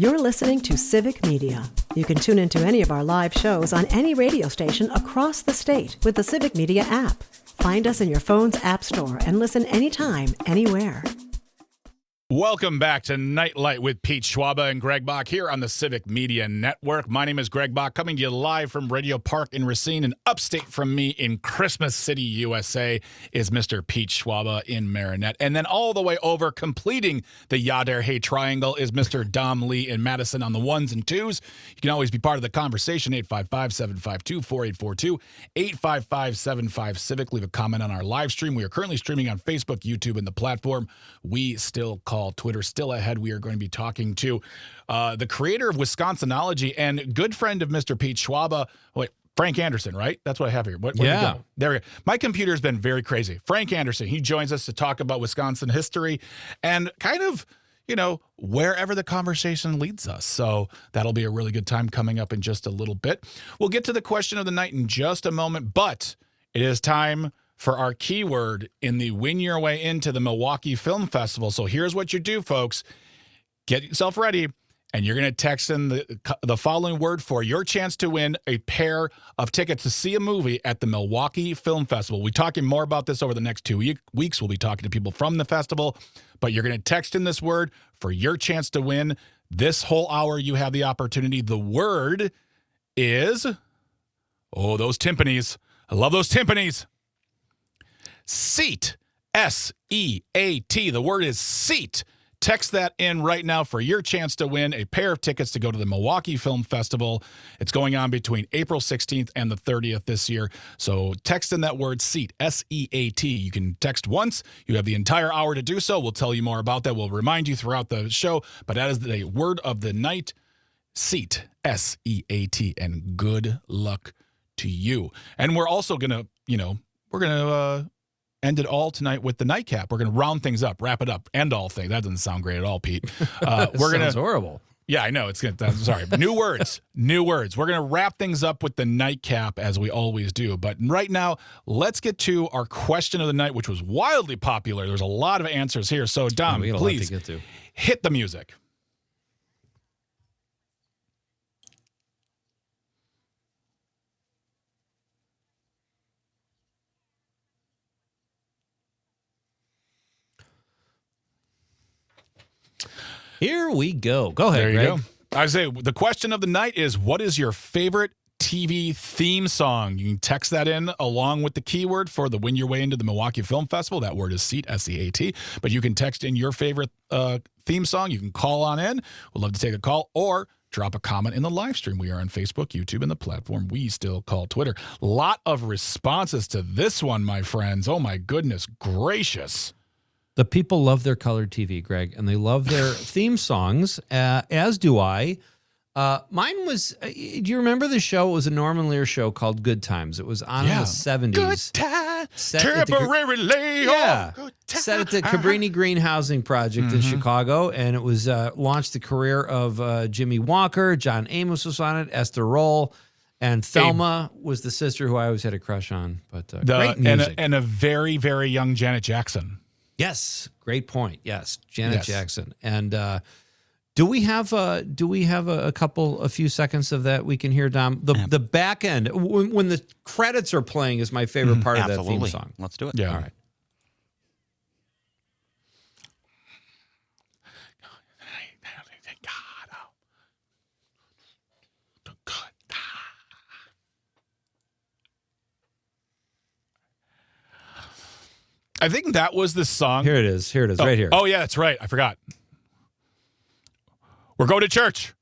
You're listening to Civic Media. You can tune into any of our live shows on any radio station across the state with the Civic Media app. Find us in your phone's app store and listen anytime, anywhere. Welcome back to Nightlight with Pete Schwaba and Greg Bach here on the Civic Media Network. My name is Greg Bach, coming to you live from Radio Park in Racine, and upstate from me in Christmas City, USA, is Mr. Pete Schwaba in Marinette. And then all the way over, completing the Yadder Hay Triangle, is Mr. Dom Lee in Madison on the ones and twos. You can always be part of the conversation, 855-752-4842, 855-75-CIVIC. Leave a comment on our live stream. We are currently streaming on Facebook, YouTube, and the platform we still call Twitter. Still ahead, we are going to be talking to the creator of Wisconsinology and good friend of Mr. Pete Schwaba, Frank Anderson, right? That's what I have here. Yeah. There we go. My computer's been very crazy. Frank Anderson, he joins us to talk about Wisconsin history and kind of, wherever the conversation leads us. So that'll be a really good time coming up in just a little bit. We'll get to the question of the night in just a moment, but it is time for our keyword in the Win Your Way Into the Milwaukee Film Festival. So here's what you do, folks. Get yourself ready, and you're going to text in the following word for your chance to win a pair of tickets to see a movie at the Milwaukee Film Festival. We're talking more about this over the next 2 weeks. We'll be talking to people from the festival, but you're going to text in this word for your chance to win. This whole hour, you have the opportunity. The word is, those timpanis. I love those timpanis. Seat, S-E-A-T. The word is seat. Text that in right now for your chance to win a pair of tickets to go to the Milwaukee Film Festival. It's going on between April 16th and the 30th this year. So text in that word seat, S-E-A-T. You can text once. You have the entire hour to do so. We'll tell you more about that. We'll remind you throughout the show. But that is the word of the night, seat, S-E-A-T. And good luck to you. And we're also going to, end it all tonight with the nightcap. We're going to round things up, wrap it up, end all things. That doesn't sound great at all, Pete. Sounds horrible. Yeah, I know. It's good. Sorry. New words. We're going to wrap things up with the nightcap as we always do. But right now, let's get to our question of the night, which was wildly popular. There's a lot of answers here. So, Dom, please hit the music. Here we go. Go ahead, There you Greg. go. I say the question of the night is, what is your favorite TV theme song? You can text that in along with the keyword for the Win Your Way Into the Milwaukee Film Festival. That word is seat, S-E-A-T. But you can text in your favorite theme song. You can call on in. We'd love to take a call, or drop a comment in the live stream. We are on Facebook, YouTube, and the platform we still call Twitter. Lot of responses to this one, my friends. Oh, my goodness gracious. The people love their colored TV, Greg, and they love their theme songs, as do I. Mine was, do you remember the show? It was a Norman Lear show called Good Times. It was on in the 70s. Good times, temporary layoff. Yeah, Good set at the Cabrini Green Housing Project in Chicago, and it was launched the career of Jimmy Walker. John Amos was on it, Esther Roll, and Thelma was the sister who I always had a crush on. But great music. And a very, very young Janet Jackson. Yes, great point. Yes, Janet Jackson. And do we have a few seconds of that we can hear, Dom? The back end when the credits are playing is my favorite part of that theme song. Let's do it. Yeah. All right. I think that was the song. Here it is, right here. Oh, yeah, that's right. I forgot. We're going to church.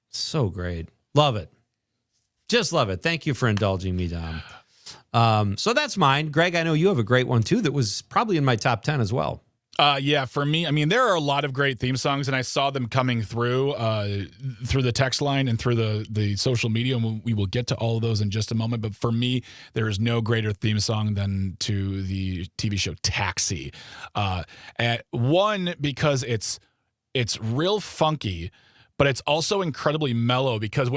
So great. Love it. Just love it. Thank you for indulging me, Dom. So that's mine. Greg, I know you have a great one, too, that was probably in my top 10 as well. Yeah, for me, I mean, there are a lot of great theme songs, and I saw them coming through the text line and through the social media, and we will get to all of those in just a moment. But for me, there is no greater theme song than to the TV show Taxi. One, because it's real funky, but it's also incredibly mellow because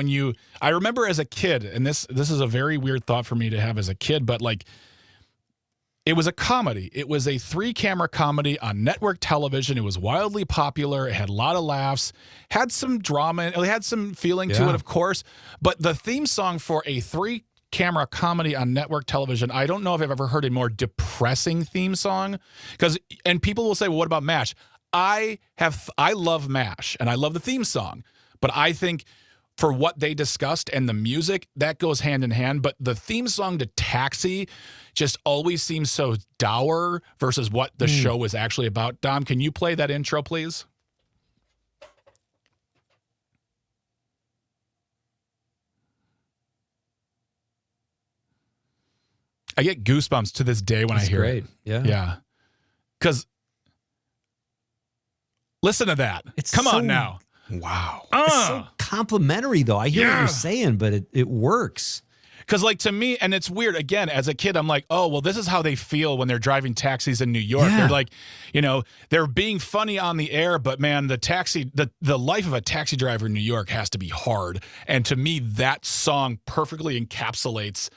I remember as a kid, and this is a very weird thought for me to have as a kid, but like, it was a comedy. It was a 3-camera comedy on network television. It was wildly popular. It had a lot of laughs, had some drama, it had some feeling to it, of course. But the theme song for a 3-camera comedy on network television, I don't know if I've ever heard a more depressing theme song. And people will say, well, what about MASH? I love MASH, and I love the theme song. But I think for what they discussed and the music, that goes hand in hand. But the theme song to Taxi just always seems so dour versus what the show is actually about. Dom, can you play that intro, please? I get goosebumps to this day when I hear it. Yeah. Because listen to that. Come on now. Wow. It's so complimentary, though. I hear what you're saying, but it works. Because, like, to me, and it's weird, again, as a kid, I'm like, oh, well, this is how they feel when they're driving taxis in New York. They're like, they're being funny on the air, but, man, the life of a taxi driver in New York has to be hard. And to me, that song perfectly encapsulates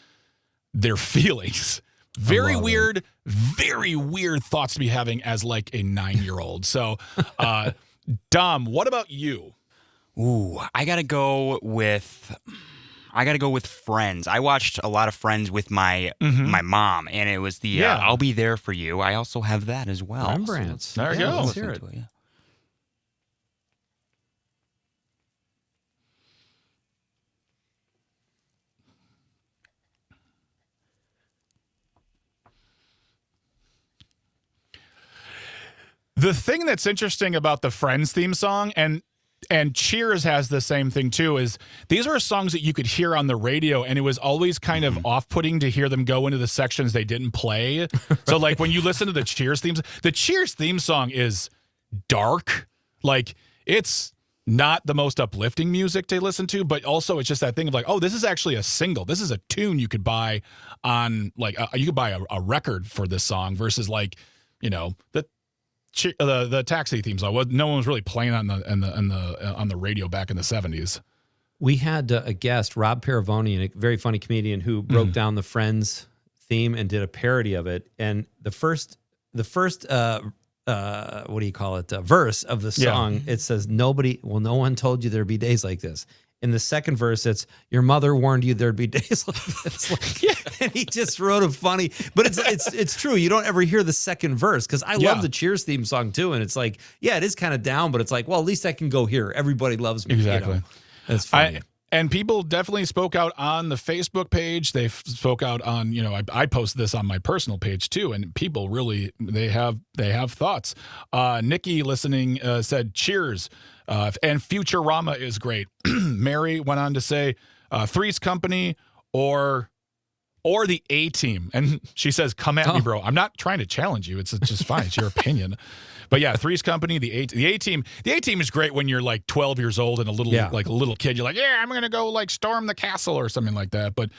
their feelings. Very weird thoughts to be having as, like, a 9-year-old. So, Dom, what about you? Ooh, I gotta go with Friends. I watched a lot of Friends with my mom, and it was the I'll Be There For You. I also have that as well. Rembrandts. So there you go. Let's hear it. The thing that's interesting about the Friends theme song, and Cheers has the same thing too, is these were songs that you could hear on the radio, and it was always kind of off-putting to hear them go into the sections they didn't play. So like when you listen to the Cheers theme song is dark. Like, it's not the most uplifting music to listen to, but also it's just that thing of like, oh, this is actually a single. This is a tune you could buy on, like, you could buy a record for this song versus, like, the Taxi theme song. No one was really playing on the radio back in the 70s. We had a guest, Rob Paravoni, a very funny comedian, who broke down the Friends theme and did a parody of it. And the first what do you call it? Verse of the song, it says, no one told you there'd be days like this. In the second verse, it's, your mother warned you there'd be days like this. And he just wrote a funny, but it's true. You don't ever hear the second verse, because I love the Cheers theme song too. And it's like, it is kind of down, but it's like, well, at least I can go here. Everybody loves me. Exactly. That's funny. And people definitely spoke out on the Facebook page. They spoke out on, I posted this on my personal page too, and people really, they have thoughts. Nikki listening said, Cheers. And Futurama is great. Mary went on to say, Three's Company or the A-Team. And she says, come at me, bro. I'm not trying to challenge you. It's just fine. It's your opinion. But yeah, Three's Company, the A-Team. The A-Team is great when you're like 12 years old and a little kid. You're like, I'm going to go like storm the castle or something like that. But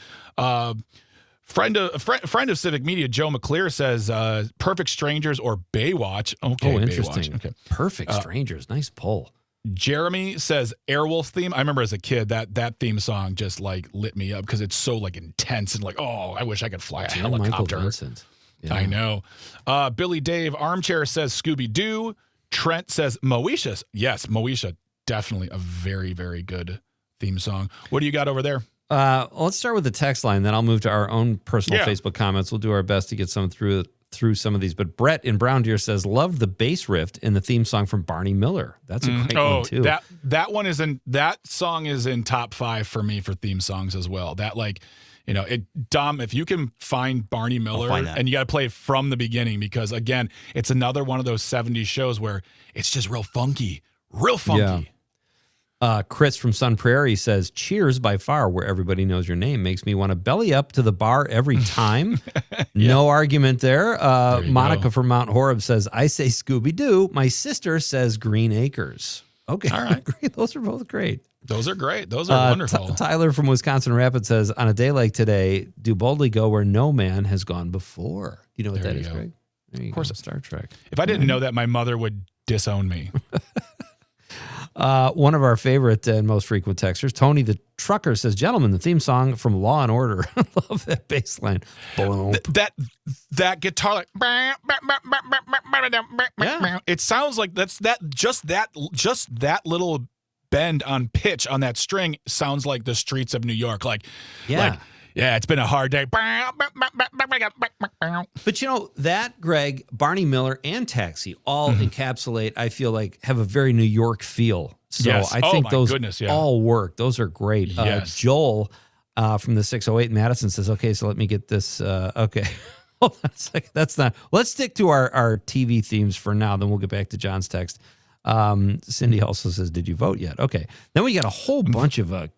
friend of Civic Media, Joe McClear, says Perfect Strangers or Baywatch. Okay, interesting. Baywatch. Okay. Perfect Strangers. Nice pull. Jeremy says Airwolf theme. I remember as a kid that theme song just like lit me up because it's so like intense and like, oh, I wish I could fly a helicopter. Yeah. I know. Billy Dave Armchair says Scooby-Doo. Trent says Moesha. Yes, Moesha, definitely a very, very good theme song. What do you got over there? Let's start with the text line, then I'll move to our own personal Facebook comments. We'll do our best to get some through some of these. But Brett in Brown Deer says, love the bass riff in the theme song from Barney Miller. That's a great one too. That song is in top 5 for me for theme songs as well. That, like, Dom, if you can find Barney Miller, and you got to play it from the beginning, because again, it's another one of those 70s shows where it's just real funky. Yeah. Chris from Sun Prairie says, Cheers by far, where everybody knows your name, makes me want to belly up to the bar every time. No argument there. Monica from Mount Horeb says, I say Scooby-Doo. My sister says Green Acres. Okay. All right. Those are both great. Those are great. Those are wonderful. Tyler from Wisconsin Rapids says, on a day like today, do boldly go where no man has gone before. You know what that is, Greg? There you go. Of course, it's Star Trek. If I didn't know that, my mother would disown me. One of our favorite and most frequent texters, Tony the Trucker, says, "Gentlemen, the theme song from Law and Order." I love that bass line. That guitar, like, it sounds like just that little bend on pitch on that string sounds like the streets of New York. Yeah, it's been a hard day. But that, Greg, Barney Miller, and Taxi all encapsulate, I feel like, have a very New York feel. So yes. I think those yeah. all work. Those are great. Yes. Joel from the 608 Madison says, okay, so let me get this. Okay. Hold on a second. That's not. Let's stick to our TV themes for now. Then we'll get back to John's text. Cindy also says, did you vote yet? Okay. Then we got a whole bunch of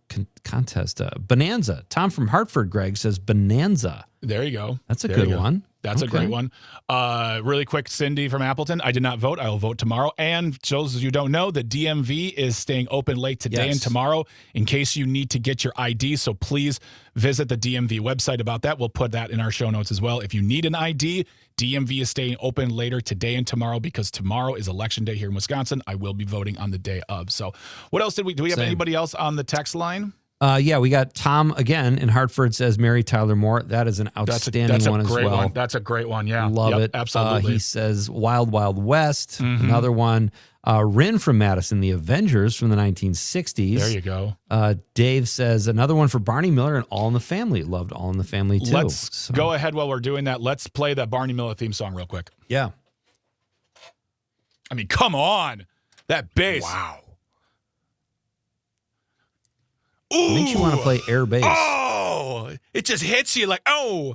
contest. Bonanza. Tom from Hartford, Greg, says Bonanza. There you go. That's a good one. That's a great one. Really quick, Cindy from Appleton. I did not vote. I will vote tomorrow. And those of you who don't know, the DMV is staying open late today and tomorrow in case you need to get your ID. So please visit the DMV website about that. We'll put that in our show notes as well. If you need an ID, DMV is staying open later today and tomorrow because tomorrow is election day here in Wisconsin. I will be voting on the day of. So what else do we have? Anybody else on the text line? Yeah, we got Tom again in Hartford says Mary Tyler Moore. That is an outstanding one as well. That's a great one. Yeah. Love it. Absolutely. He says Wild Wild West, another one. Rin from Madison, The Avengers from the 1960s. There you go. Dave says another one for Barney Miller and All in the Family. Loved All in the Family too. Let's go ahead while we're doing that. Let's play that Barney Miller theme song real quick. Yeah. I mean, come on. That bass. Wow. Ooh. Makes you want to play air bass. Oh, it just hits you like, oh.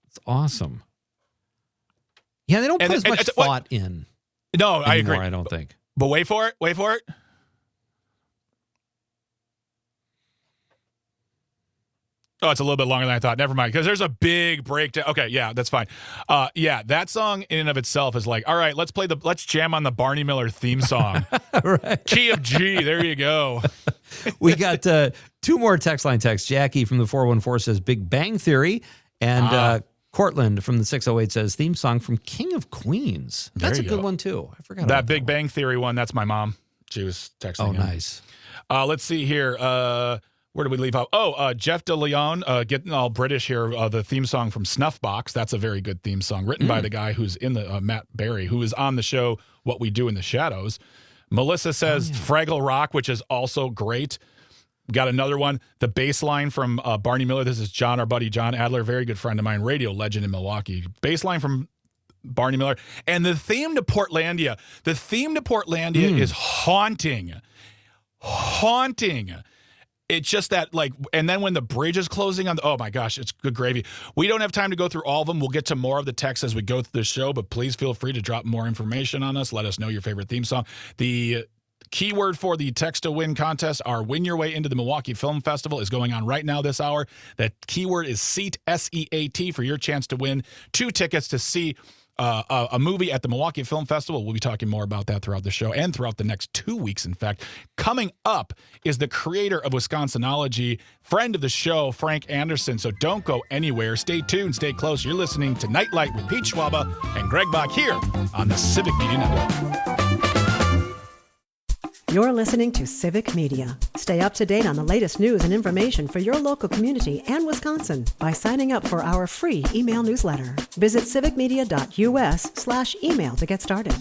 It's awesome. Yeah, they don't put as much thought in. No, anymore, I agree. I don't think. But wait for it. Wait for it. Oh, it's a little bit longer than I thought. Never mind, because there's a big breakdown. Okay, yeah, that's fine. Yeah, that song in and of itself is like, all right, let's jam on the Barney Miller theme song. Right. Key of G. There you go. We got two more text line texts. Jackie from the 414 says Big Bang Theory, and Cortland from the 608 says theme song from King of Queens. That's a good one too. I forgot that Big Bang Theory one. That's my mom. She was texting. Oh, nice. Let's see here. Where did we leave off? Oh, Jeff DeLeon, getting all British here. The theme song from Snuffbox. That's a very good theme song, written by the guy who's in the Matt Berry, who is on the show What We Do in the Shadows. Melissa says Fraggle Rock, which is also great. Got another one. The bass line from Barney Miller. This is John, our buddy John Adler, very good friend of mine, radio legend in Milwaukee. Bass line from Barney Miller. And the theme to Portlandia. The theme to Portlandia is haunting. Haunting. It's just that, like, and then when the bridge is closing on, oh my gosh, it's good gravy. We don't have time to go through all of them. We'll get to more of the text as we go through the show, but please feel free to drop more information on us. Let us know your favorite theme song. The keyword for the Text to Win contest, our Win Your Way into the Milwaukee Film Festival, is going on right now this hour. That keyword is SEAT, S-E-A-T, for your chance to win 2 tickets to see a movie at the Milwaukee Film Festival. We'll be talking more about that throughout the show and throughout the next 2 weeks, in fact. Coming up is the creator of Wisconsinology, friend of the show, Frank Anderson. So don't go anywhere. Stay tuned. Stay close. You're listening to Nightlight with Pete Schwaba and Greg Bach here on the Civic Media Network. You're listening to Civic Media. Stay up to date on the latest news and information for your local community and Wisconsin by signing up for our free email newsletter. Visit civicmedia.us/email to get started.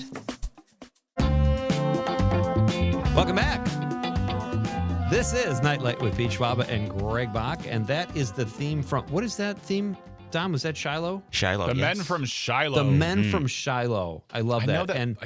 Welcome back. This is Nightlight with Pete Schwaba and Greg Bach, and that is the theme from, what is that theme, Dom? Was that Shiloh? Shiloh, The Men from Shiloh. The Men from Shiloh. I love that. I know that. And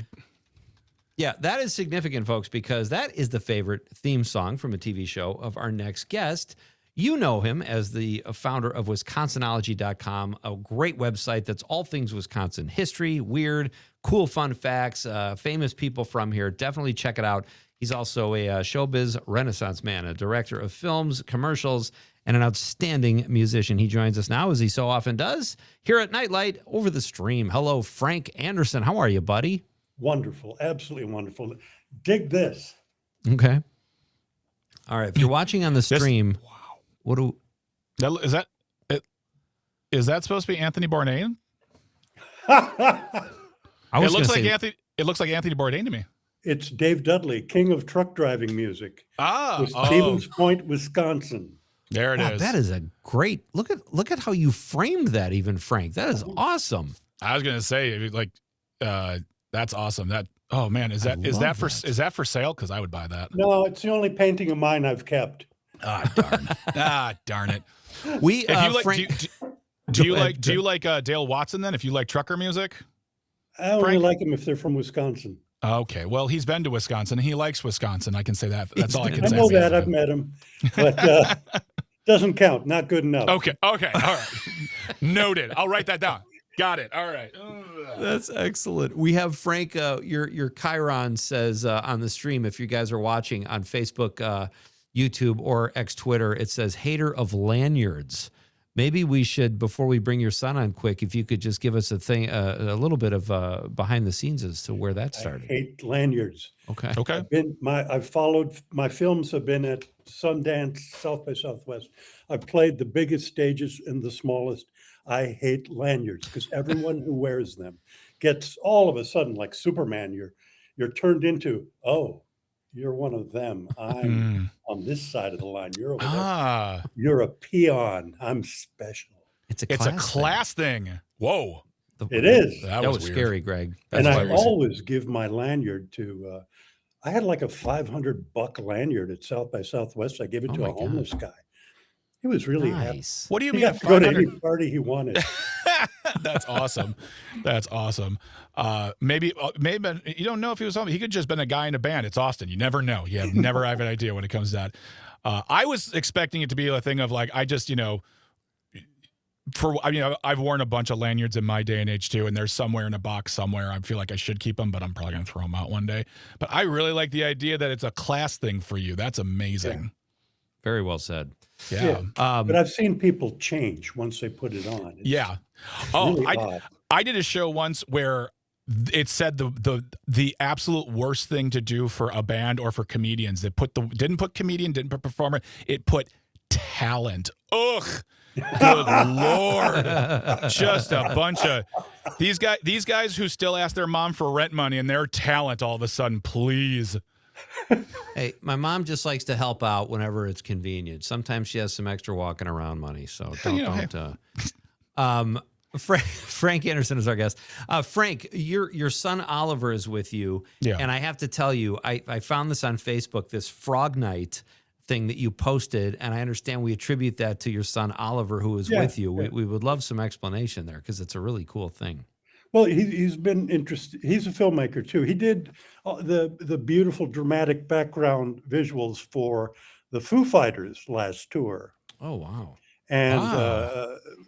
yeah, that is significant, folks, because that is the favorite theme song from a TV show of our next guest. You know him as the founder of Wisconsinology.com, a great website that's all things Wisconsin history, weird, cool, fun facts, famous people from here. Definitely check it out. He's also a showbiz renaissance man, a director of films, commercials, and an outstanding musician. He joins us now, as he so often does, here at Nightlight over the stream. Hello, Frank Anderson. How are you, buddy? Wonderful. Absolutely wonderful. Dig this. Okay. All right. If you're watching on the stream, what do... Is that supposed to be Anthony Bourdain? It It looks like Anthony Bourdain to me. It's Dave Dudley, king of truck driving music. Ah, With Stevens Point, Wisconsin. there it Wow, is. that is a great look at how you framed that, even Frank. That is awesome. I was gonna say, like, that's awesome. That man, is that for sale? Because I would buy that. No, it's the only painting of mine I've kept. Darn it. We If you like, Frank, do you like Dale Watson then? If you like trucker music, I only Frank? like them if they're from Wisconsin. Okay. Well, he's been to Wisconsin. He likes Wisconsin. I can say that. That's all I can I say. know that. I've met him, but doesn't count. Not good enough. Okay. All right. Noted. I'll write that down. Got it. All right. that's excellent. We have Frank. Your Chiron says on the stream, if you guys are watching on Facebook, YouTube, or X Twitter, it says hater of lanyards. Maybe we should, before we bring your son on quick, if you could just give us a little bit of behind the scenes as to where that started. I hate lanyards. Okay. I've followed, my films have been at Sundance, South by Southwest. I've played the biggest stages and the smallest. I hate lanyards because everyone who wears them gets all of a sudden, like Superman, you're turned into, oh, you're one of them. I'm on this side of the line. You're over there. You're a peon. I'm special. It's a class thing. Whoa. It is. That was weird. scary, Greg. And I always give my lanyard to, I had like a $500 lanyard at South by Southwest. I gave it to a homeless guy. He was really happy. What do you He mean? got to go to any party he wanted. That's awesome. That's awesome. Maybe you don't know if he was home. He could just been a guy in a band. It's Austin. You never know. You have never have an idea when it comes to that. I was expecting it to be a thing of like, I just, I've worn a bunch of lanyards in my day and age too, and there's somewhere in a box somewhere. I feel like I should keep them, but I'm probably going to throw them out one day. But I really like the idea that it's a class thing for you. That's amazing. Yeah. Very well said. Yeah. But I've seen people change once they put it on. Yeah. Really odd. I did a show once where it said the absolute worst thing to do for a band or for comedians. Didn't put comedian, didn't put performer. It put talent. Ugh. Good Lord. Just a bunch of these guys who still ask their mom for rent money and their talent all of a sudden, please. Hey, my mom just likes to help out whenever it's convenient. Sometimes she has some extra walking around money, so don't. Frank Anderson is our guest. Frank, your son Oliver is with you, and I have to tell you, I found this on Facebook, this Frog Night thing that you posted, and I understand we attribute that to your son Oliver, who is with you. Yeah. We would love some explanation there because it's a really cool thing. Well, he's been interested. He's a filmmaker too. He did the beautiful dramatic background visuals for the Foo Fighters last tour. Oh, wow. And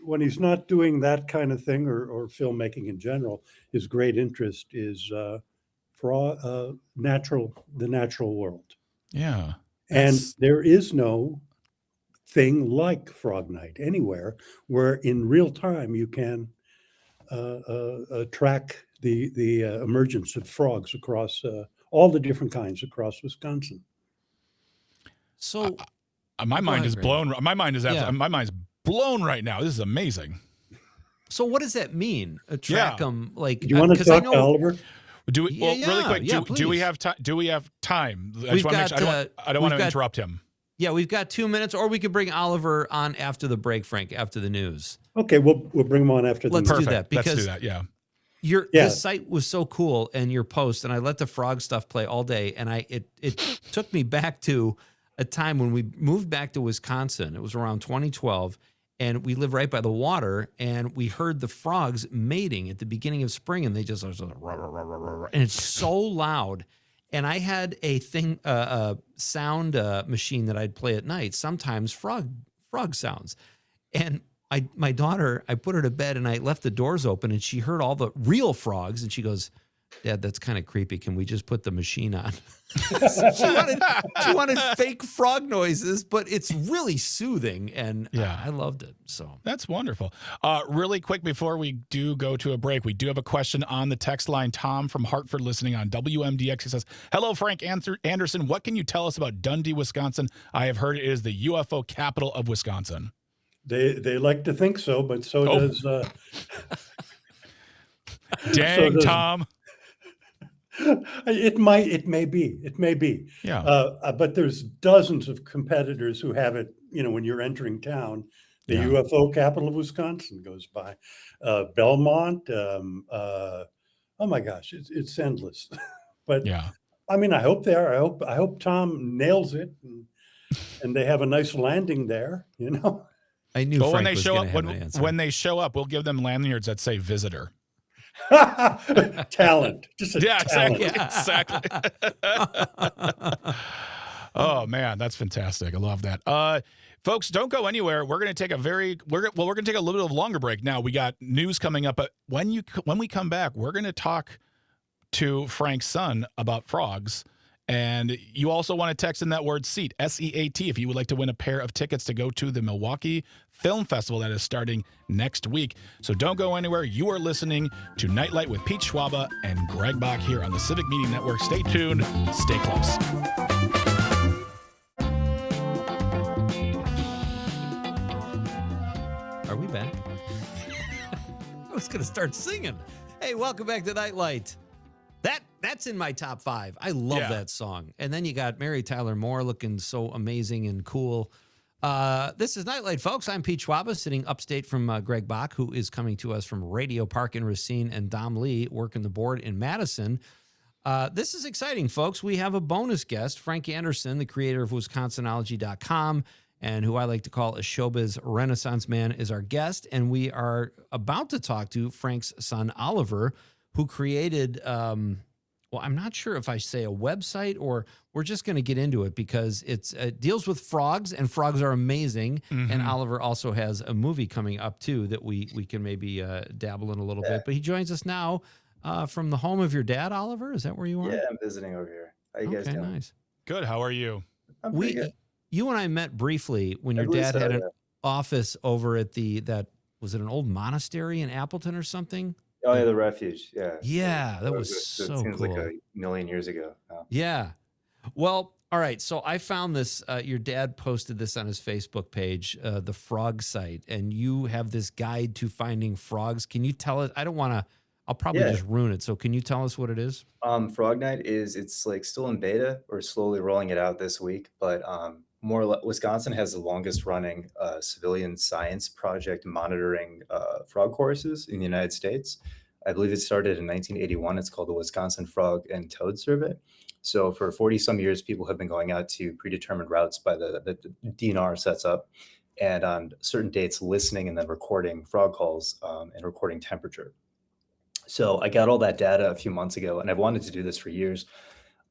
when he's not doing that kind of thing or filmmaking in general, his great interest is for the natural world. Yeah. And there is no thing like Frog Night anywhere where in real time you can track the emergence of frogs across all the different kinds across Wisconsin. So my mind is blown. My mind is my mind's blown right now. This is amazing. So what does that mean? Track them like? Do you want to talk to Oliver? Do we? Well, really quick. Do we have time? Do we have time? I don't want to interrupt him. Yeah, we've got 2 minutes, or we could bring Oliver on after the break, Frank, after the news. Okay, we'll bring him on after the news. Let's do that because let's do that. Yeah. This site was so cool, and your post, and I let the frog stuff play all day, and it took me back to a time when we moved back to Wisconsin. It was around 2012, and we live right by the water, and we heard the frogs mating at the beginning of spring, and they just and it's so loud. And I had a sound machine that I'd play at night, sometimes frog sounds. And my daughter, I put her to bed and I left the doors open and she heard all the real frogs and she goes, "Dad, that's kind of creepy. Can we just put the machine on?" So she wanted fake frog noises, but it's really soothing, and I loved it. So that's wonderful. Really quick before we do go to a break, we do have a question on the text line. Tom from Hartford listening on WMDX. He says, "Hello, Frank Anderson. What can you tell us about Dundee, Wisconsin? I have heard it is the UFO capital of Wisconsin." They like to think so, but so does. Dang, Tom. It may be. Yeah. But there's dozens of competitors who have it, when you're entering town. The Yeah. UFO capital of Wisconsin goes by. Belmont. Oh my gosh, it's endless. But Yeah. I mean, I hope they are. I hope Tom nails it and they have a nice landing there, I knew Well, when Frank they was show going up, to have an answer. when they show up, we'll give them lanyards that say visitor. Talent. Just a talent. Exactly. Oh man, that's fantastic. I love that. Folks, don't go anywhere. We're going to take a we're going to take a little bit of a longer break now. We got news coming up, but when we come back, we're going to talk to Frank's son about frogs. And you also want to text in that word SEAT, S-E-A-T, if you would like to win a pair of tickets to go to the Milwaukee Film Festival that is starting next week. So don't go anywhere. You are listening to Nightlight with Pete Schwaba and Greg Bach here on the Civic Media Network. Stay tuned. Stay close. Are we back? I was going to start singing. Hey, welcome back to Nightlight. That's in my top 5. I love that song. And then you got Mary Tyler Moore looking so amazing and cool. This is Nightlight, folks. I'm Pete Schwaba, sitting upstate from Greg Bach, who is coming to us from Radio Park in Racine, and Dom Lee working the board in Madison. This is exciting, folks. We have a bonus guest, Frank Anderson, the creator of Wisconsinology.com, and who I like to call a showbiz renaissance man, is our guest. And we are about to talk to Frank's son, Oliver, who created, well, I'm not sure if I say a website or we're just going to get into it because it deals with frogs, and frogs are amazing. Mm-hmm. And Oliver also has a movie coming up, too, that we can maybe dabble in a little bit. But he joins us now from the home of your dad, Oliver. Is that where you are? Yeah, I'm visiting over here. How you guys doing? Nice. Good. How are you? I'm pretty good. You and I met briefly when your dad had an office over at was it an old monastery in Appleton or something? Oh, yeah, the refuge. Yeah. Yeah, that was so cool. It seems like a million years ago. Oh. Yeah. Well, all right. So I found this. Your dad posted this on his Facebook page, the frog site, and you have this guide to finding frogs. Can you tell us? I don't want to. I'll probably just ruin it. So can you tell us what it is? Frog Night it's like still in beta. We're slowly rolling it out this week, but Wisconsin has the longest running civilian science project monitoring frog choruses in the United States. I believe it started in 1981. It's called the Wisconsin Frog and Toad Survey. So for 40 some years, people have been going out to predetermined routes by the DNR sets up, and on certain dates listening and then recording frog calls and recording temperature. So I got all that data a few months ago, and I've wanted to do this for years.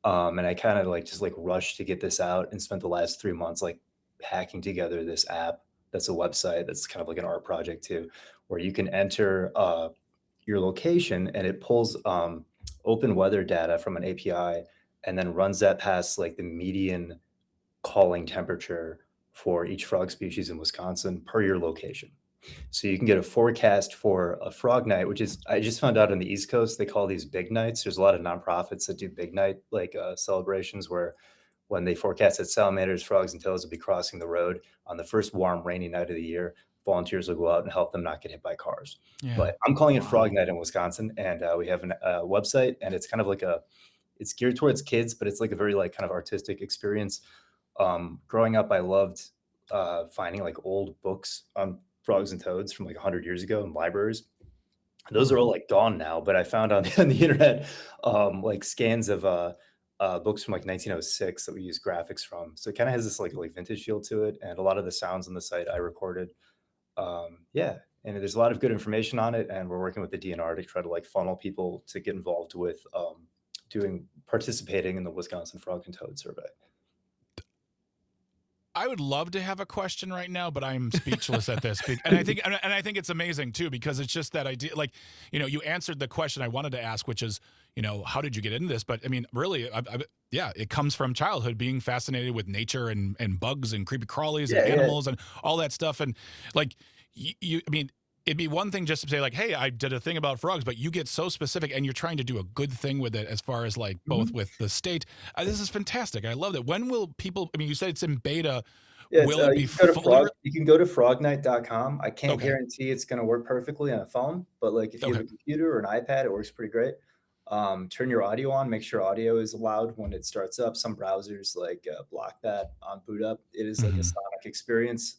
And I kind of just rushed to get this out and spent the last 3 months hacking together this app. That's a website that's kind of like an art project too, where you can enter your location and it pulls open weather data from an API and then runs that past the median calling temperature for each frog species in Wisconsin per your location. So you can get a forecast for a frog night, which is, I just found out on the East Coast, they call these big nights. There's a lot of nonprofits that do big night celebrations where when they forecast that salamanders, frogs, and toads will be crossing the road on the first warm, rainy night of the year, volunteers will go out and help them not get hit by cars. Yeah. But I'm calling it Frog Night in Wisconsin, and we have a website, and it's kind of it's geared towards kids, but it's a very kind of artistic experience. Growing up, I loved finding old books on frogs and toads from 100 years ago in libraries. Those are all gone now, but I found on the internet scans of books from 1906 that we use graphics from. So it kind of has this vintage feel to it, and a lot of the sounds on the site I recorded. And there's a lot of good information on it, and we're working with the DNR to try to funnel people to get involved with participating in the Wisconsin Frog and Toad Survey. I would love to have a question right now, but I'm speechless at this. And I think it's amazing too, because it's just that idea, you answered the question I wanted to ask, which is, how did you get into this? But I mean, really, it comes from childhood, being fascinated with nature and bugs and creepy crawlies and animals and all that stuff. And it'd be one thing just to say hey, I did a thing about frogs, but you get so specific and you're trying to do a good thing with it as far as both with the state. This is fantastic. I love that. When will people, you said it's in beta. Yeah, will it be you can go to frognight.com. I can't guarantee it's going to work perfectly on a phone, but if you have a computer or an iPad, it works pretty great. Turn your audio on, make sure audio is allowed when it starts up. Some browsers like block that on boot up. It is like a sonic experience.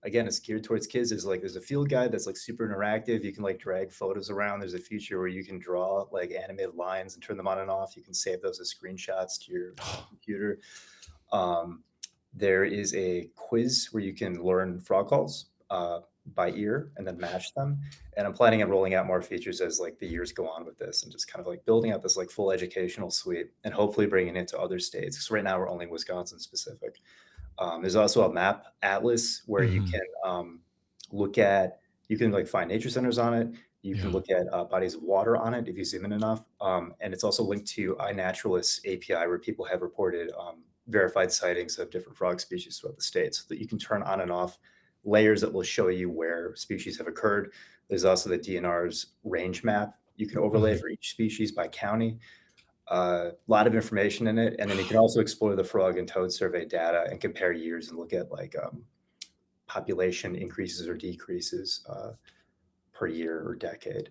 Again, it's geared towards kids. There's a field guide that's like super interactive. You can like drag photos around. There's a feature where you can draw like animated lines and turn them on and off. You can save those as screenshots to your computer. There is a quiz where you can learn frog calls by ear and then match them. And I'm planning on rolling out more features as like the years go on with this, and just kind of like building out this like full educational suite and hopefully bringing it to other states. Because right now we're only Wisconsin specific. There's also a map atlas where you can you can like find nature centers on it. You can look at bodies of water on it if you zoom in enough. And it's also linked to iNaturalist API, where people have reported verified sightings of different frog species throughout the state, so that you can turn on and off layers that will show you where species have occurred. There's also the DNR's range map. You can overlay for each species by county. A lot of information in it. And then you can also explore the frog and toad survey data and compare years and look at like population increases or decreases per year or decade.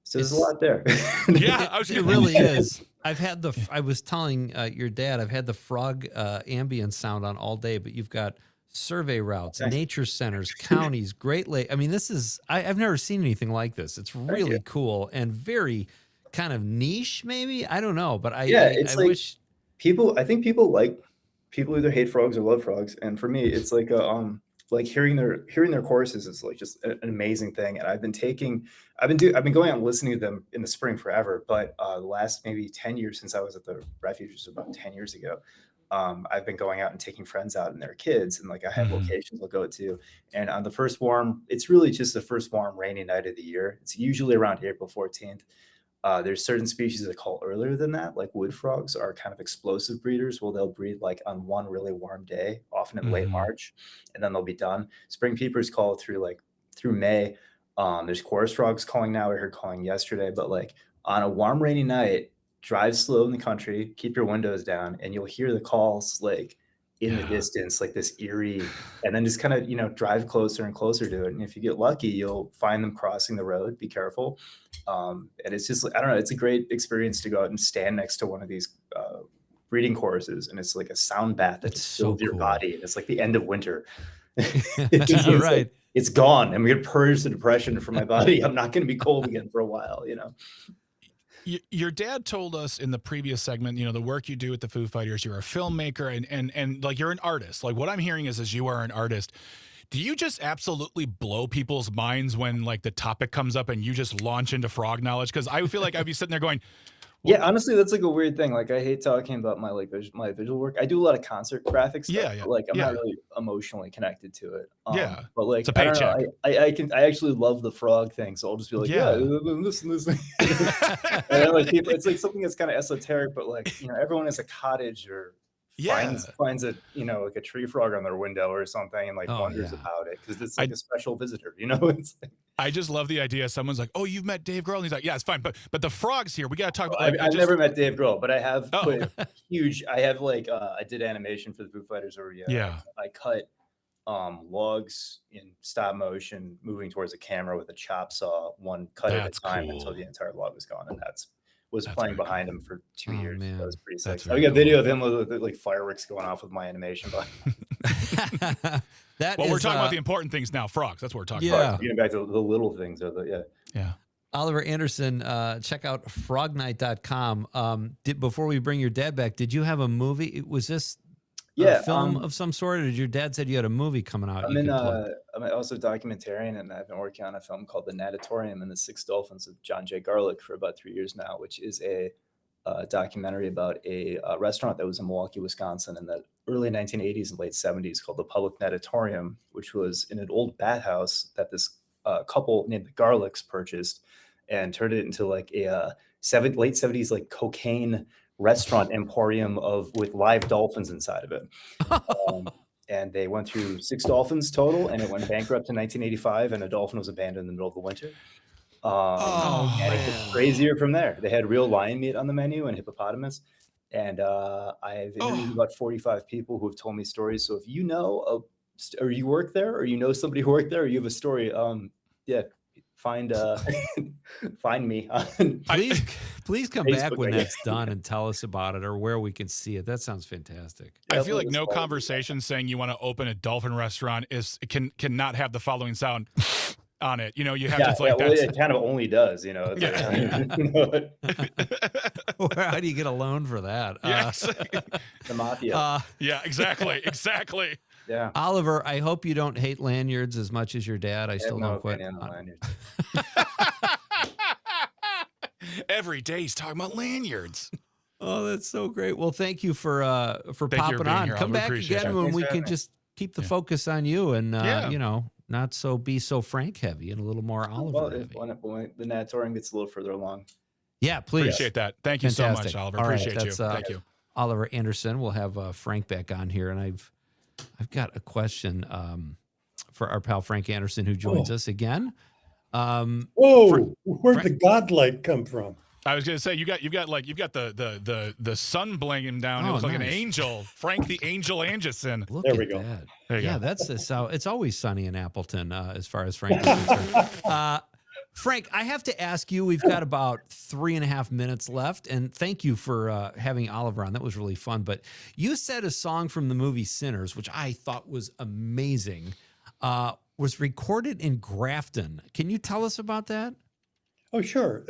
So there's a lot there. Yeah, it really is. I was telling your dad, I've had the frog ambient sound on all day, but you've got survey routes, nature centers, counties, Great Lake. I mean, I've never seen anything like this. It's really cool and very kind of niche, maybe. I don't know, but I wish I think people either hate frogs or love frogs. And for me, it's like like hearing their courses is like just an amazing thing. And I've been going out and listening to them in the spring forever. But the last maybe 10 years since I was at the refuge, which was about 10 years ago, I've been going out and taking friends out and their kids, and like I have locations I'll go to. And on the first warm, it's really just the first warm rainy night of the year. It's usually around April 14th. There's certain species that call earlier than that, like wood frogs are kind of explosive breeders. Well, they'll breed like on one really warm day, often in late March, and then they'll be done. Spring peepers call through May. There's chorus frogs calling now. I heard calling yesterday, but like on a warm rainy night, drive slow in the country, keep your windows down, and you'll hear the calls like in the distance, like this eerie, and then just kind of, drive closer and closer to it. And if you get lucky, you'll find them crossing the road. Be careful. And it's just, I don't know, it's a great experience to go out and stand next to one of these breeding courses. And it's like a sound bath that just fills your body. And it's like the end of winter. Right. It's gone. I'm going to purge the depression from my body. I'm not going to be cold again for a while, Your dad told us in the previous segment, the work you do with the Foo Fighters, you're a filmmaker and like you're an artist. Like what I'm hearing is you are an artist. Do you just absolutely blow people's minds when like the topic comes up and you just launch into frog knowledge? Because I feel like I'd be sitting there going, yeah, honestly, that's like a weird thing. Like I hate talking about my my visual work. I do a lot of concert graphic stuff. Yeah. But, like I'm not really emotionally connected to it. But like it's a paycheck. I actually love the frog thing, so I'll just be like, listen. And then, like people, it's like something that's kind of esoteric, but like everyone has a cottage or finds a like a tree frog on their window or something and like wonders about it because it's like a special visitor. It's like, I just love the idea. Someone's like, "Oh, you've met Dave Grohl," and he's like, "Yeah, it's fine." But the frogs here, we got to talk about. I've never met Dave Grohl, but I have put huge. I have like I did animation for the Foo Fighters over. I cut logs in stop motion, moving towards a camera with a chop saw, one cut at a time until the entire log was gone, and was playing behind him for 2 years. Man. That was pretty sick. I got video of him with like fireworks going off with my animation. We're talking about the important things now. Frogs. That's what we're talking about. Getting back to the little things. Yeah. Oliver Anderson, check out frognight.com. Before we bring your dad back, did you have a movie? Was this a film of some sort, or did your dad said you had a movie coming out? I'm also a documentarian, and I've been working on a film called The Natatorium and the Six Dolphins of John J. Garlick for about 3 years now, which is a documentary about a restaurant that was in Milwaukee, Wisconsin in the early 1980s and late 70s called the Public Natatorium, which was in an old bathhouse that this couple named the Garlicks purchased and turned it into like a late 70s like cocaine restaurant emporium with live dolphins inside of it. And they went through 6 dolphins total, and it went bankrupt in 1985, and a dolphin was abandoned in the middle of the winter. And it gets crazier from there. They had real lion meat on the menu and hippopotamus. And I've interviewed about 45 people who have told me stories. So if you know or you work there, or you know somebody who worked there, or you have a story, find me on Please come Facebook, back when I that's guess. done and tell us about it or where we can see it. That sounds fantastic. I feel like it's no fun. conversation saying you want to open a dolphin restaurant cannot have the following sound on it. You know, you have to like well, that. it kind of only does, you know. It's like, How do you get a loan for that? Yes. the mafia. Yeah, exactly. Yeah. Oliver, I hope you don't hate lanyards as much as your dad. I still don't quite. Every day he's talking about lanyards. Oh, that's so great. Well, thank you for Thank you for popping being on. here, Come Oliver. back Appreciate again it. when Thanks we for can having me. just keep the focus on you and Yeah. you know, not be so Frank heavy and a little more Oliver Well, heavy. when the Nat touring gets a little further along. Yeah, please. Appreciate that. Thank you so Fantastic. much, Oliver. All right, Appreciate you. that's, Thank you. Oliver Anderson. We'll have Frank back on here, and I've got a question for our pal Frank Anderson, who joins us again. Whoa, where'd the godlight come from? I was gonna say you've got the sun blinging down. It Oh, looks like an nice. angel, Frank the Angel Anderson. Look There at we go. that. There you Yeah, go. that's how it's always sunny in Appleton as far as Frank is concerned. Frank, I have to ask you, we've got about 3.5 minutes left, and thank you for having Oliver on. That was really fun. But you said a song from the movie Sinners, which I thought was amazing, was recorded in Grafton. Can you tell us about that? Oh, sure.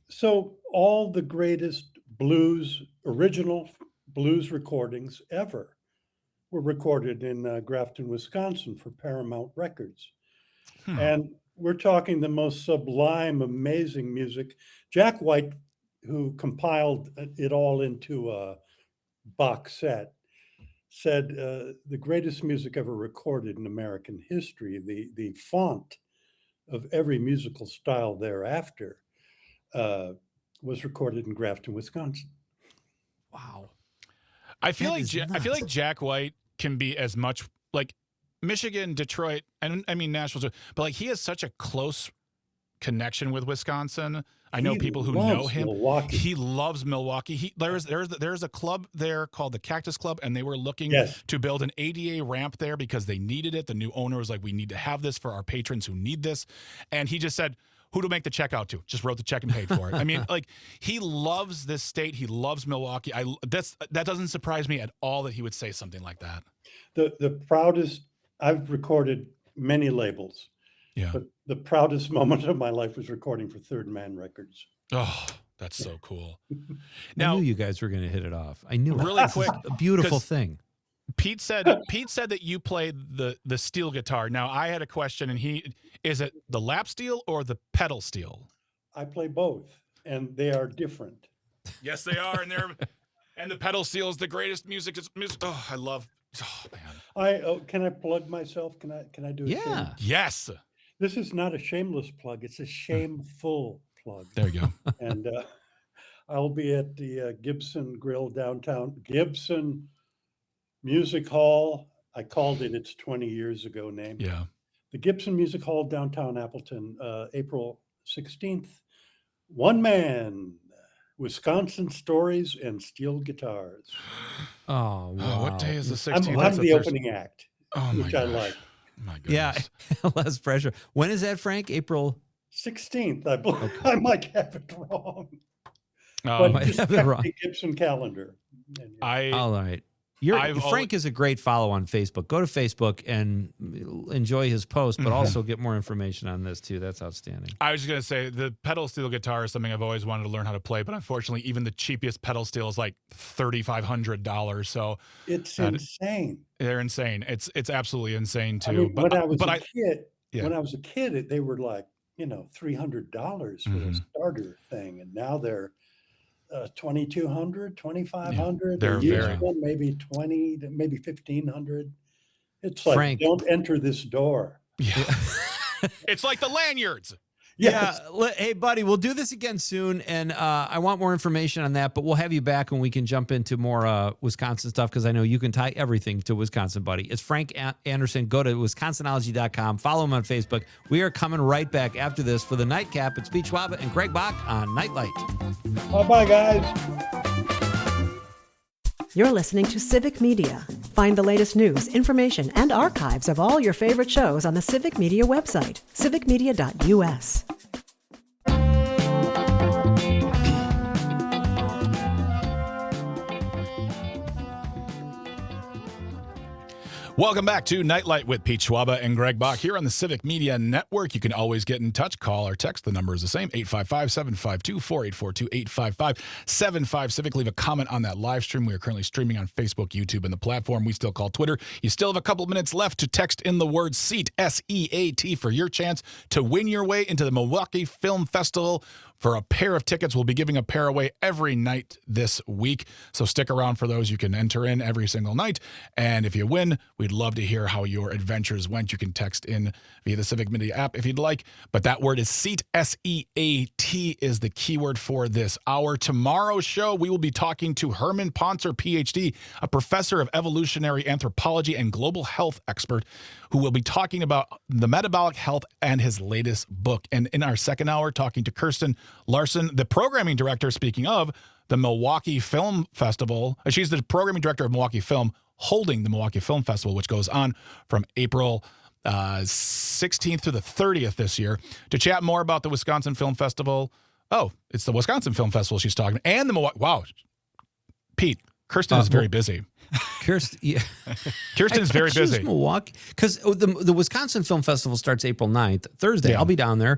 So all the greatest original blues recordings ever were recorded in Grafton, Wisconsin for Paramount Records. And we're talking the most sublime, amazing music. Jack White, who compiled it all into a box set, said the greatest music ever recorded in American history, the font of every musical style thereafter, was recorded in Grafton, Wisconsin. Wow. I feel That like is I feel nuts. like Jack White can be as much like Michigan, Detroit, and I mean Nashville too, but like he has such a close connection with Wisconsin. I know He people who know loves him. Milwaukee. He loves Milwaukee. There's a club there called the Cactus Club, and they were looking Yes. to build an ADA ramp there because they needed it. The new owner was like, "We need to have this for our patrons who need this," and he just said, "Who to make the check out to?" Just wrote the check and paid for it. I mean, like he loves this state. He loves Milwaukee. That doesn't surprise me at all that he would say something like that. The proudest, I've recorded many labels, Yeah. but the proudest moment of my life was recording for Third Man Records. Oh, that's so cool. I Now, knew you guys were going to hit it off. I knew it. Really This is quick, a beautiful 'cause- thing. Pete said that you played the steel guitar. Now I had a question, and is it the lap steel or the pedal steel? I play both, and they are different. Yes, they are, and the pedal steel is the greatest music. Oh, I love. Oh man. Can I plug myself? Can I do it? Yeah. Yes. This is not a shameless plug. It's a shameful plug. There you go. And I'll be at the Gibson Grill downtown, Gibson Music Hall. I called it its 20 years ago name. Yeah. The Gibson Music Hall downtown Appleton, April 16th. One man, Wisconsin stories and steel guitars. Oh, wow. Oh, what day is the I'm 16th? That's a the Thursday. opening act, Oh my which I gosh. like. My Yeah, goodness. less pressure. When is that, Frank? April? 16th. I might have it wrong. Um, might just have it check wrong. the Gibson calendar. And, All right. I've Frank is a great follow on Facebook. Go to Facebook and enjoy his post, but also get more information on this too. That's outstanding. I was just going to say the pedal steel guitar is something I've always wanted to learn how to play, but unfortunately, even the cheapest pedal steel is like $3,500. So it's insane. they're insane. It's absolutely insane too. I mean, when I was a kid, yeah. they were like, $300 for a starter thing, and now they're $2,200, $2,500. they're The used very- one, maybe $20, maybe $1,500. It's like, Frank. don't enter this door. Yeah. It's like the lanyards. Yes. Yeah. Hey, buddy, we'll do this again soon. And I want more information on that, but we'll have you back when we can jump into more Wisconsin stuff because I know you can tie everything to Wisconsin, buddy. It's Frank Anderson. Go to Wisconsinology.com. Follow him on Facebook. We are coming right back after this for the Nightcap. It's Pete Schwab and Greg Bach on Nightlight. Bye-bye, guys. You're listening to Civic Media. Find the latest news, information, and archives of all your favorite shows on the Civic Media website, civicmedia.us. Welcome back to Nightlight with Pete Schwaba and Greg Bach here on the Civic Media Network. You can always get in touch, call or text. The number is the same, 855-752-4842, 855-75-CIVIC. Leave a comment on that live stream. We are currently streaming on Facebook, YouTube, and the platform we still call Twitter. You still have a couple minutes left to text in the word SEAT, S-E-A-T, for your chance to win your way into the Milwaukee Film Festival for a pair of tickets. We'll be giving a pair away every night this week, so stick around for those. You can enter in every single night, and if you win, we'd love to hear how your adventures went. You can text in via the Civic Media app if you'd like, but that word is SEAT, S-E-A-T, is the keyword for this hour. Tomorrow's show, we will be talking to Herman Poncer, PhD, a professor of evolutionary anthropology and global health expert, who will be talking about the metabolic health and his latest book. And in our second hour, talking to Kirsten Larson, the programming director, speaking of the Milwaukee Film Festival. She's the programming director of Milwaukee Film, holding the Milwaukee Film Festival, which goes on from April 16th to the 30th this year. To chat more about the Wisconsin Film Festival. Oh, it's the Wisconsin Film Festival she's talking about. And the Milwaukee. Wow. Pete, Kirsten is very busy. Kirsten is very busy. Milwaukee, because the Wisconsin Film Festival starts April 9th, Thursday. Yeah. I'll be down there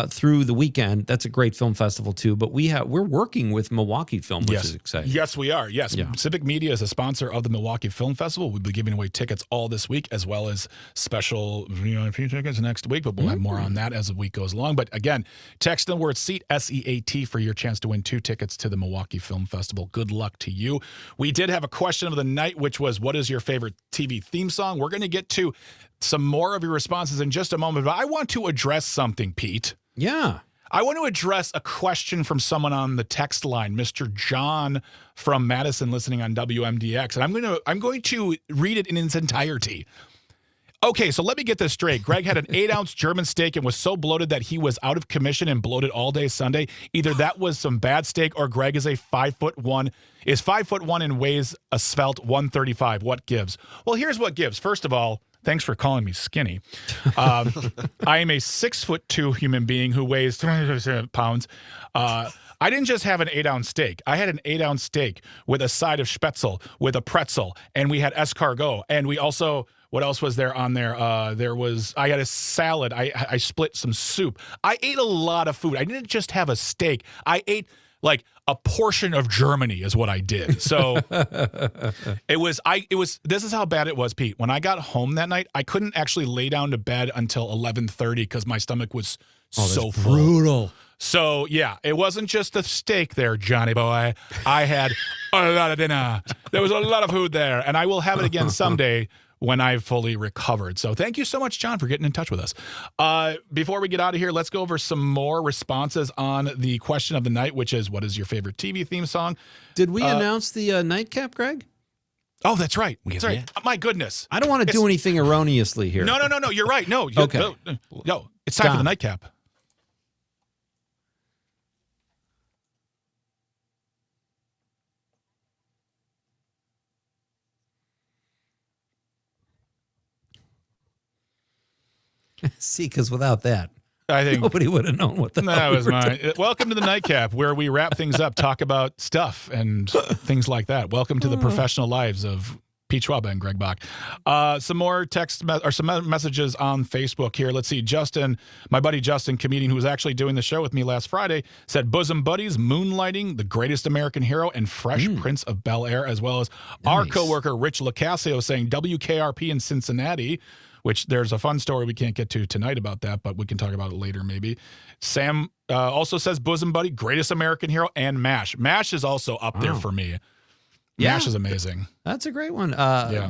through the weekend. That's a great film festival too. But we're working with Milwaukee Film, which is exciting. Yes, we are. Yes, Yeah. Civic Media is a sponsor of the Milwaukee Film Festival. We'll be giving away tickets all this week, as well as special VIP tickets next week. But we'll have more on that as the week goes along. But again, text the word SEAT, S-E-A-T, for your chance to win 2 tickets to the Milwaukee Film Festival. Good luck to you. We did have a question of the night, which was, what is your favorite TV theme song? We're going to get to some more of your responses in just a moment, but I want to address something, Pete. Yeah. I want to address a question from someone on the text line, Mr. John from Madison, listening on WMDX, and I'm going to read it in its entirety. Okay, so let me get this straight. Greg had an 8-ounce German steak and was so bloated that he was out of commission and bloated all day Sunday. Either that was some bad steak, or Greg is 5'1" and weighs a svelte 135. What gives? Well, here's what gives. First of all, thanks for calling me skinny. I am a 6'2" human being who weighs 300 pounds. I didn't just have an 8-ounce steak. I had an 8-ounce steak with a side of Spätzle, with a pretzel, and we had escargot. And we also, what else was there on there? I had a salad. I split some soup. I ate a lot of food. I didn't just have a steak. I ate like a portion of Germany is what I did. So this is how bad it was, Pete. When I got home that night, I couldn't actually lay down to bed until 11:30 because my stomach was so full. Brutal. So yeah, it wasn't just the steak there, Johnny boy. I had a lot of dinner. There was a lot of food there, and I will have it again someday when I've fully recovered. So thank you so much, John, for getting in touch with us. Before we get out of here, let's go over some more responses on the question of the night, which is, what is your favorite TV theme song? Did we announce the nightcap, Greg? Oh, that's right. That's right. My goodness. I don't want to do anything erroneously here. No. You're right. No. Okay. No. It's time for the nightcap. See, because without that, I think nobody would have known what the hell that we was were mine. doing. Welcome to the nightcap, where we wrap things up, talk about stuff and things like that. Welcome to the professional lives of Pete Schwaba and Greg Bach. Some more some messages on Facebook here. Let's see. Justin, my buddy Justin, comedian who was actually doing the show with me last Friday, said Bosom Buddies, Moonlighting, The Greatest American Hero, and Fresh Prince of Bel-Air, as well as our coworker Rich Lacasio saying WKRP in Cincinnati, which there's a fun story we can't get to tonight about that, but we can talk about it later maybe. Sam also says Bosom Buddy, Greatest American Hero, and MASH. MASH is also up there for me. Yeah. MASH is amazing. That's a great one.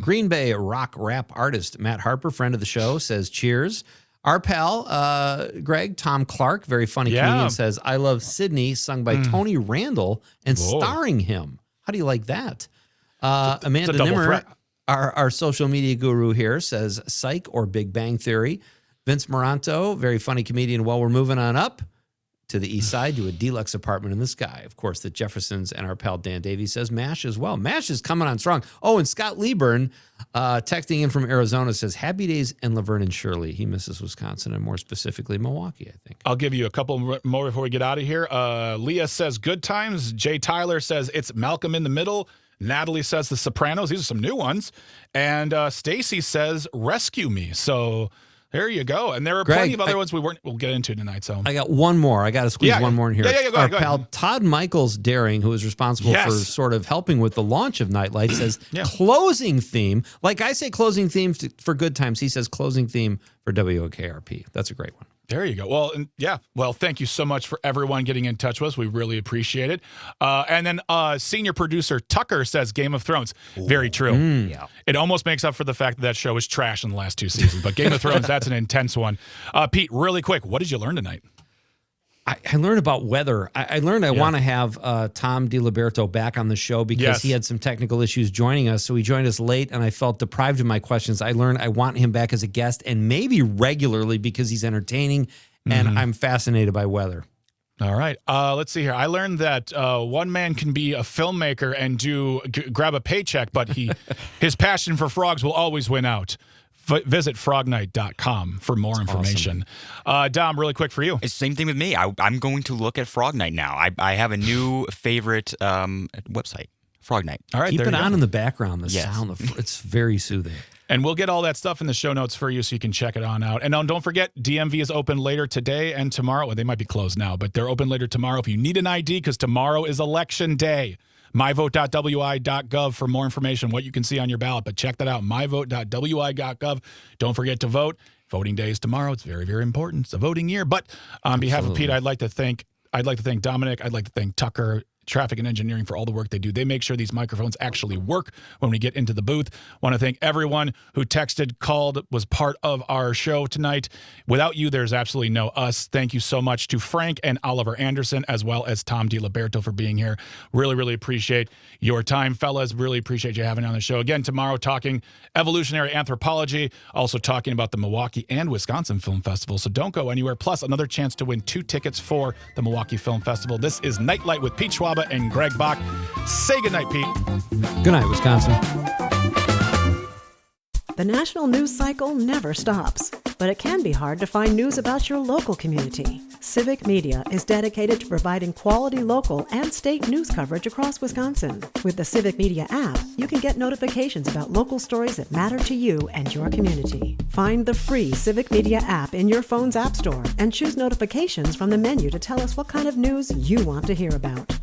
Green Bay rock rap artist Matt Harper, friend of the show, says cheers. Our pal, Greg, Tom Clark, very funny comedian, says, I Love Sydney, sung by Tony Randall and starring him. How do you like that? Amanda Nimmer, our social media guru here, says Psych or Big Bang Theory. Vince Moranto, very funny comedian. While we're moving on up, to the east side to a deluxe apartment in the sky. Of course, the Jeffersons and our pal Dan Davies says MASH as well. MASH is coming on strong. Oh, and Scott Lieburn, texting in from Arizona, says happy days in Laverne and Shirley. He misses Wisconsin and more specifically Milwaukee, I think. I'll give you a couple more before we get out of here. Leah says good times. Jay Tyler says it's Malcolm in the Middle. Natalie says The Sopranos. These are some new ones. And Stacy says Rescue Me. So there you go. And there are plenty of other ones we'll get into tonight. So I got one more. I got to squeeze one more in here. Yeah, go Our ahead. pal Todd Michaels Daring, who is responsible for sort of helping with the launch of Nightlight, says closing theme. Like I say closing theme for Good Times, he says closing theme for WOKRP. That's a great one. There you go. Well, thank you so much for everyone getting in touch with us. We really appreciate it. And then senior producer Tucker says Game of Thrones. Very true. Yeah. It almost makes up for the fact that show was trash in the last 2 seasons. But Game of Thrones, that's an intense one. Pete, really quick, what did you learn tonight? I learned about weather. I learned I want to have Tom DiLiberto back on the show because he had some technical issues joining us. So he joined us late, and I felt deprived of my questions. I learned I want him back as a guest and maybe regularly because he's entertaining, and I'm fascinated by weather. All right. Let's see here. I learned that one man can be a filmmaker and grab a paycheck, but his passion for frogs will always win out. Visit frognight.com for more information. Awesome. Dom, really quick for you. It's the same thing with me. I'm going to look at Frog Night now. I have a new favorite website, Frog Night. All right, keep it on in the background. The sound, it's very soothing. And we'll get all that stuff in the show notes for you so you can check it on out. And don't forget, DMV is open later today and tomorrow. Well, they might be closed now, but they're open later tomorrow if you need an ID because tomorrow is election day. myvote.wi.gov for more information, what you can see on your ballot. But check that out, myvote.wi.gov. Don't forget to vote. Voting day is tomorrow. It's very, very important. It's a voting year. But on behalf of Pete, I'd like to thank Dominic. I'd like to thank Tucker, Traffic and Engineering for all the work they do. They make sure these microphones actually work when we get into the booth. Want to thank everyone who texted, called, was part of our show tonight. Without you, there's absolutely no us. Thank you so much to Frank and Oliver Anderson, as well as Tom DiLiberto for being here. Really, really appreciate your time, fellas. Really appreciate you having me on the show. Again, tomorrow talking evolutionary anthropology, also talking about the Milwaukee and Wisconsin Film Festival. So don't go anywhere. Plus, another chance to win 2 tickets for the Milwaukee Film Festival. This is Nightlight with Pete Schwab and Greg Bach. Say goodnight, Pete. Good night, Wisconsin. The national news cycle never stops, but it can be hard to find news about your local community. Civic Media is dedicated to providing quality local and state news coverage across Wisconsin. With the Civic Media app, you can get notifications about local stories that matter to you and your community. Find the free Civic Media app in your phone's app store and choose notifications from the menu to tell us what kind of news you want to hear about.